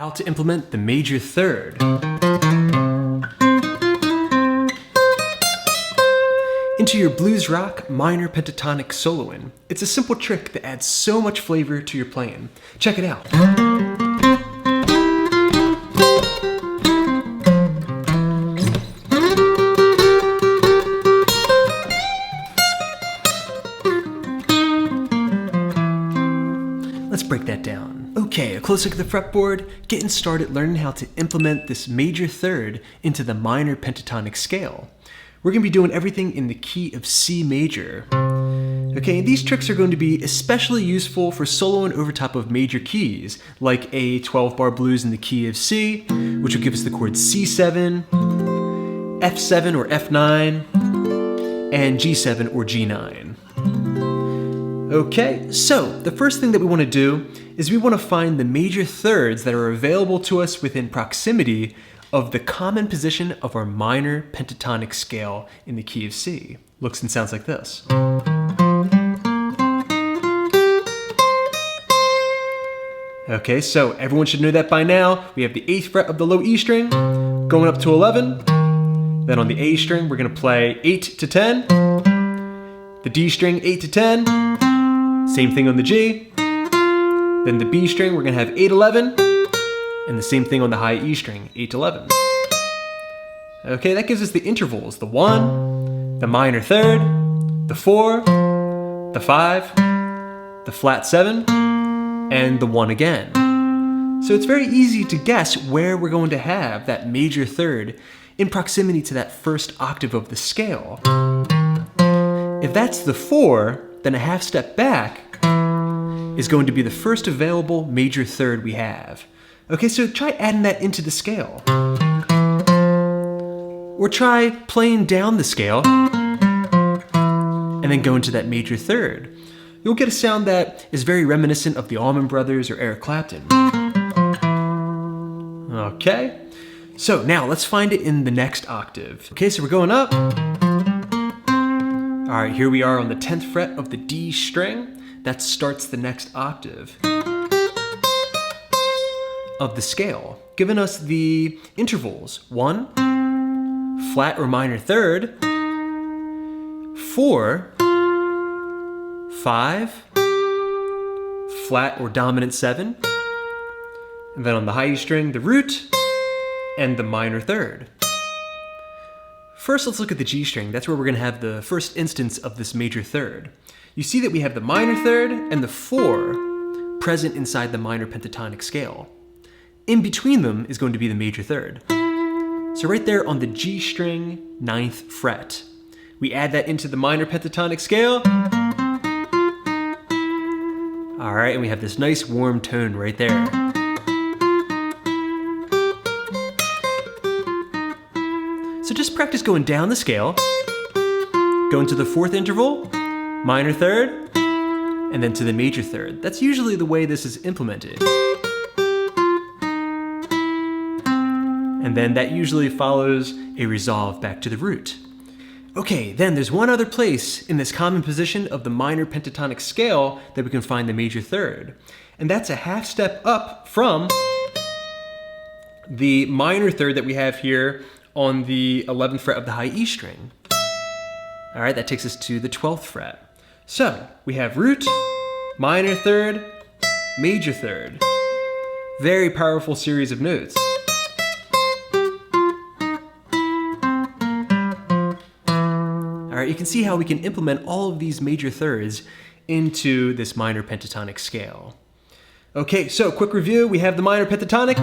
How to implement the major third. Into your blues rock minor pentatonic soloing. It's a simple trick that adds so much flavor to your playing. Check it out. Let's break that down. Okay, a close look at the fretboard, getting started learning how to implement this major third into the minor pentatonic scale. We're going to be doing everything in the key of C major. Okay, these tricks are going to be especially useful for soloing over top of major keys, like a 12-bar blues in the key of C, which will give us the chords C7, F7 or F9, and G7 or G9. Okay, so the first thing that we want to do is we want to find the major thirds that are available to us within proximity of the common position of our minor pentatonic scale in the key of C. Looks and sounds like this. Okay, so everyone should know that by now. We have the 8th fret of the low E string going up to 11. Then on the A string, we're going to play 8 to 10. The D string, 8 to 10. Same thing on the G. Then the B string, we're going to have 8, 11. And the same thing on the high E string, 8 to 11. Okay, that gives us the intervals, the 1, the minor third, the 4, the 5, the flat 7, and the 1 again. So it's very easy to guess where we're going to have that major third in proximity to that first octave of the scale. If that's the 4, then a half step back is going to be the first available major third we have. Okay, so try adding that into the scale. Or try playing down the scale and then go into that major third. You'll get a sound that is very reminiscent of the Allman Brothers or Eric Clapton. Okay, so now let's find it in the next octave. Okay, so we're going up. All right, here we are on the 10th fret of the D string. That starts the next octave of the scale, giving us the intervals. 1, flat or minor third, 4, 5, flat or dominant 7, and then on the high E string, the root, and the minor third. First, let's look at the G string. That's where we're going to have the first instance of this major third. You see that we have the minor third and the 4 present inside the minor pentatonic scale. In between them is going to be the major third. So right there on the G string, 9th fret, we add that into the minor pentatonic scale. All right, and we have this nice warm tone right there. So just practice going down the scale, go into the 4th interval, minor third, and then to the major third. That's usually the way this is implemented. And then that usually follows a resolve back to the root. Okay, then there's one other place in this common position of the minor pentatonic scale that we can find the major third. And that's a half step up from the minor third that we have here on the 11th fret of the high E string. All right, that takes us to the 12th fret. So we have root, minor third, major third. Very powerful series of notes. All right, you can see how we can implement all of these major thirds into this minor pentatonic scale. Okay, so quick review. We have the minor pentatonic.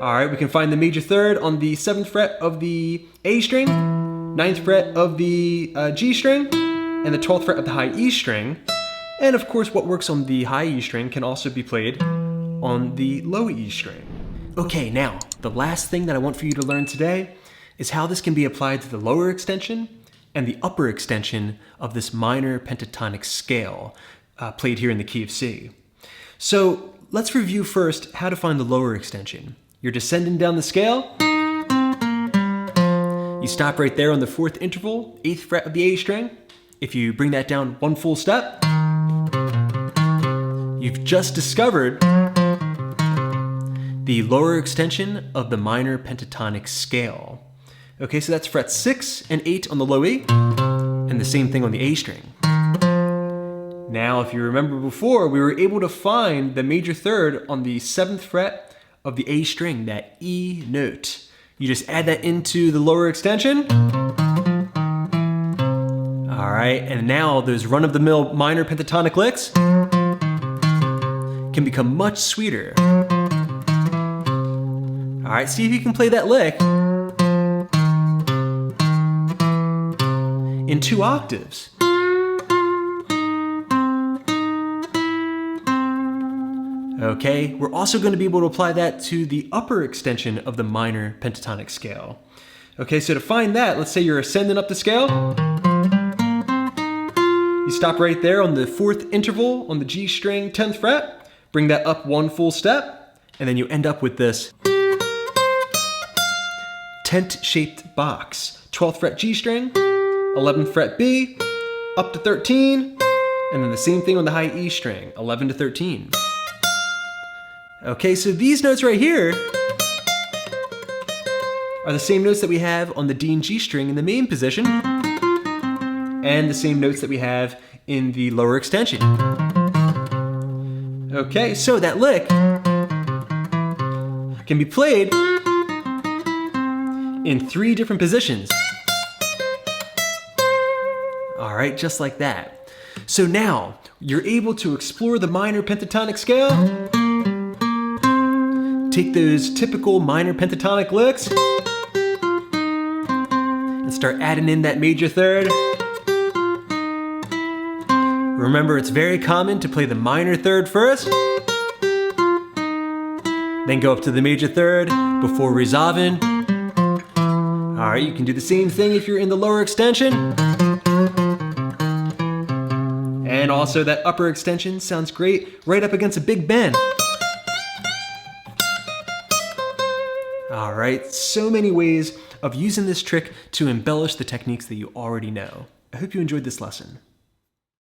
All right, we can find the major third on the 7th fret of the A string, 9th fret of the G string, and the 12th fret of the high E string. And of course, what works on the high E string can also be played on the low E string. Okay, now, the last thing that I want for you to learn today is how this can be applied to the lower extension and the upper extension of this minor pentatonic scale played here in the key of C. So let's review first how to find the lower extension. You're descending down the scale. You stop right there on the 4th interval, 8th fret of the A string. If you bring that down one full step, You've just discovered the lower extension of the minor pentatonic scale. Okay, so that's frets 6 and 8 on the low E, and the same thing on the A string. Now, if you remember before, we were able to find the major third on the 7th fret of the A string, that E note. You just add that into the lower extension. All right, and now those run-of-the-mill minor pentatonic licks can become much sweeter. All right, see if you can play that lick in 2 octaves. Okay, we're also going to be able to apply that to the upper extension of the minor pentatonic scale. Okay, so to find that, let's say you're ascending up the scale. You stop right there on the 4th interval on the G string 10th fret, bring that up 1 full step, and then you end up with this tent-shaped box. 12th fret G string, 11th fret B, up to 13, and then the same thing on the high E string, 11 to 13. Okay, so these notes right here are the same notes that we have on the D and G string in the main position, and the same notes that we have in the lower extension. Okay, so that lick can be played in 3 different positions. All right, just like that. So now, you're able to explore the minor pentatonic scale, take those typical minor pentatonic licks, and start adding in that major third. Remember, it's very common to play the minor third first, then go up to the major third before resolving. All right, you can do the same thing if you're in the lower extension. And also that upper extension sounds great right up against a big bend. All right, so many ways of using this trick to embellish the techniques that you already know. I hope you enjoyed this lesson.